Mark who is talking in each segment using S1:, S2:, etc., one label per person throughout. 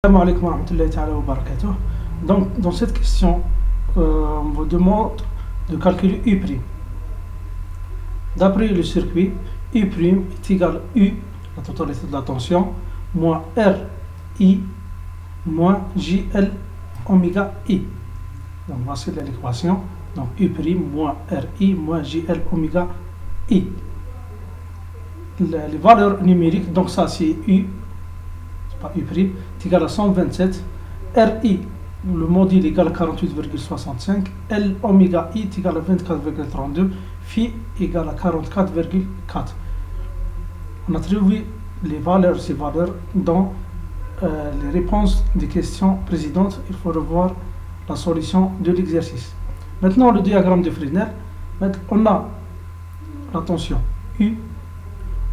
S1: Assalamu alaikum wa rahmatullahi ta'ala wa barakatuh. Donc, dans cette question, on vous demande de calculer U'. D'après le circuit, U' est égal à U, la totalité de la tension, moins RI, moins JL oméga I. Donc, voici l'équation. Donc, U' moins RI, moins JL oméga I. Les valeurs numériques, donc ça c'est U, pas U', est égal à 127, RI, le module est égal à 48,65, L oméga I est égal à 24,32, phi égal à 44,4. On a trouvé ces valeurs dans les réponses des questions précédentes. Il faut revoir la solution de l'exercice. Maintenant, le diagramme de Fresnel, on a la tension U,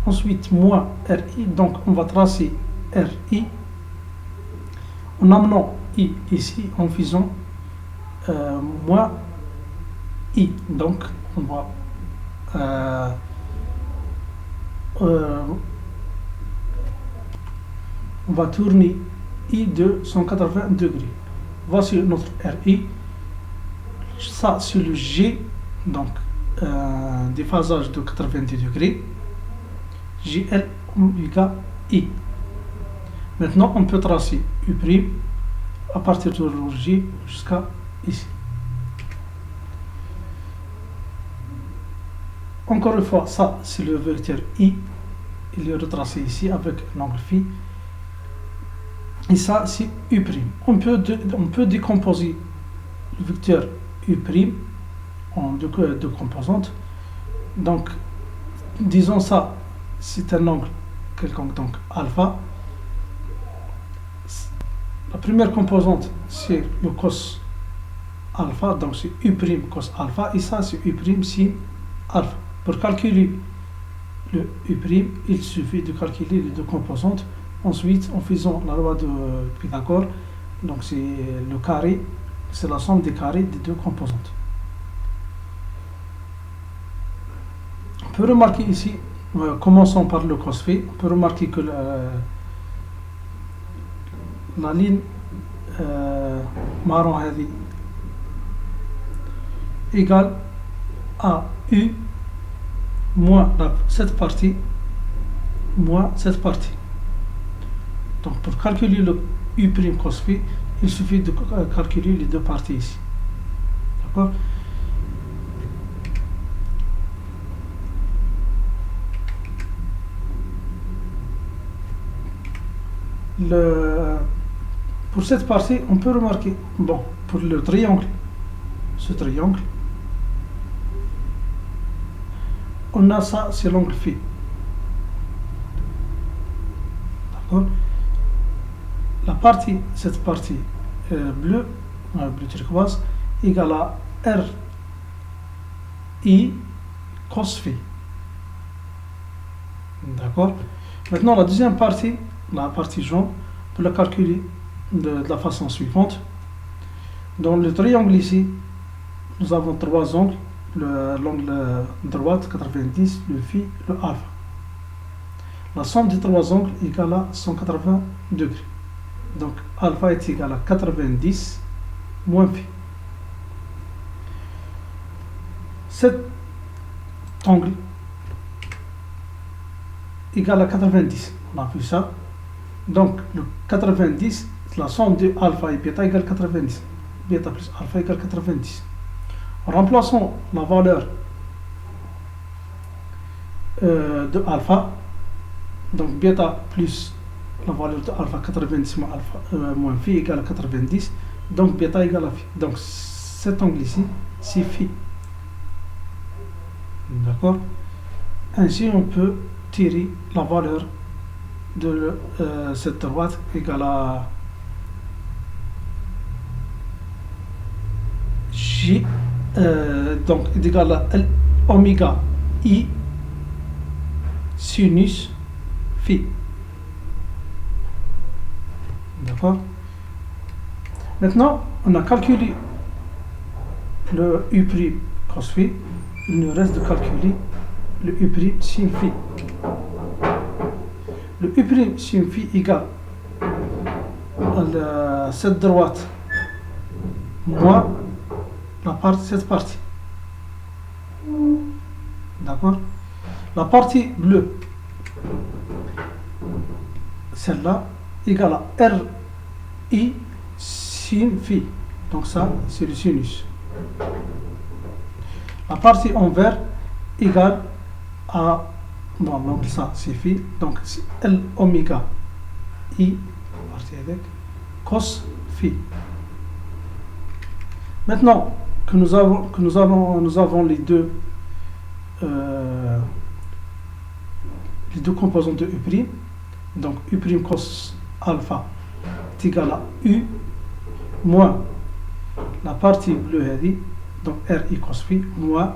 S1: ensuite moins RI, donc on va tracer RI en amenant I ici en faisant moins I. Donc on va tourner I de 180 degrés. Voici notre RI. Ça c'est le G, donc déphasage de 90 degrés. JL oméga I. Maintenant, on peut tracer U' à partir de l'origine jusqu'à ici. Encore une fois, ça c'est le vecteur I. Il est retracé ici avec l'angle phi. Et ça c'est U'. On peut décomposer le vecteur U' en deux composantes. Donc, disons ça, c'est un angle quelconque, donc alpha. La première composante, c'est le cos alpha, donc c'est U' cos alpha, et ça c'est U' sin alpha. Pour calculer le U', il suffit de calculer les deux composantes. Ensuite, en faisant la loi de Pythagore, donc c'est le carré, c'est la somme des carrés des deux composantes. On peut remarquer ici, commençons par le cos phi, on peut remarquer que la ligne marron heavy égale à U moins cette partie moins cette partie. Donc pour calculer le U' cos phi, il suffit de calculer les deux parties ici. D'accord? Pour cette partie, on peut remarquer, bon, pour le triangle, ce triangle, on a ça, c'est l'angle phi. D'accord? Cette partie bleue, bleu turquoise, égale à RI cos phi. D'accord? Maintenant, la deuxième partie, la partie jaune, on peut la calculer de la façon suivante. Dans le triangle ici, nous avons trois angles, l'angle droite 90, le phi, le alpha. La somme des trois angles est égale à 180 degrés. Donc alpha est égal à 90 moins phi. Cet angle égal à 90. On a vu ça. Donc le 90, la somme de alpha et bêta égale 90. Bêta plus alpha égale 90. En remplaçant la valeur de alpha, donc bêta plus la valeur de alpha 90 moins alpha moins phi égale 90, donc bêta égale à phi. Donc cet angle ici, c'est phi. D'accord? Ainsi, on peut tirer la valeur de cette droite égale à J, donc égale à L oméga I sinus phi. D'accord? Maintenant, on a calculé le U' cos phi. Il nous reste de calculer le U' sin phi. Le U' sin phi égale cette droite moins cette partie. D'accord? La partie bleue, celle-là, égale à RI sin phi. Donc ça, c'est le sinus. La partie en vert égale à, bon, donc ça c'est phi, donc c'est L oméga I, partie avec, cos phi. Maintenant que nous avons les deux composantes de U', donc U' cos alpha est égal à U moins la partie bleue, donc RI cos phi, moins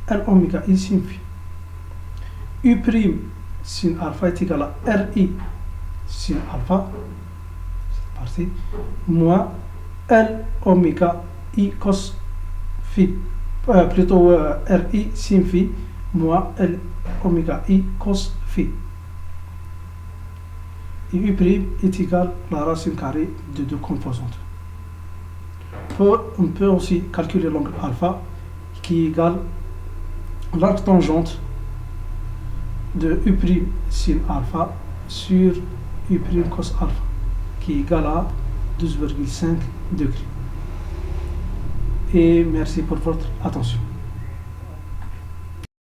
S1: L oméga I sin phi. U' sin alpha est égal à RI sin alpha, cette partie, moins L oméga I cos phi, plutôt RI sin phi, moins L oméga I cos phi. Et U' est égal à la racine carrée de deux composantes. On peut aussi calculer l'angle alpha qui est égal à l'arc tangente de U' sin alpha sur U' cos alpha qui est égal à 12,5 degrés. Et merci pour votre attention.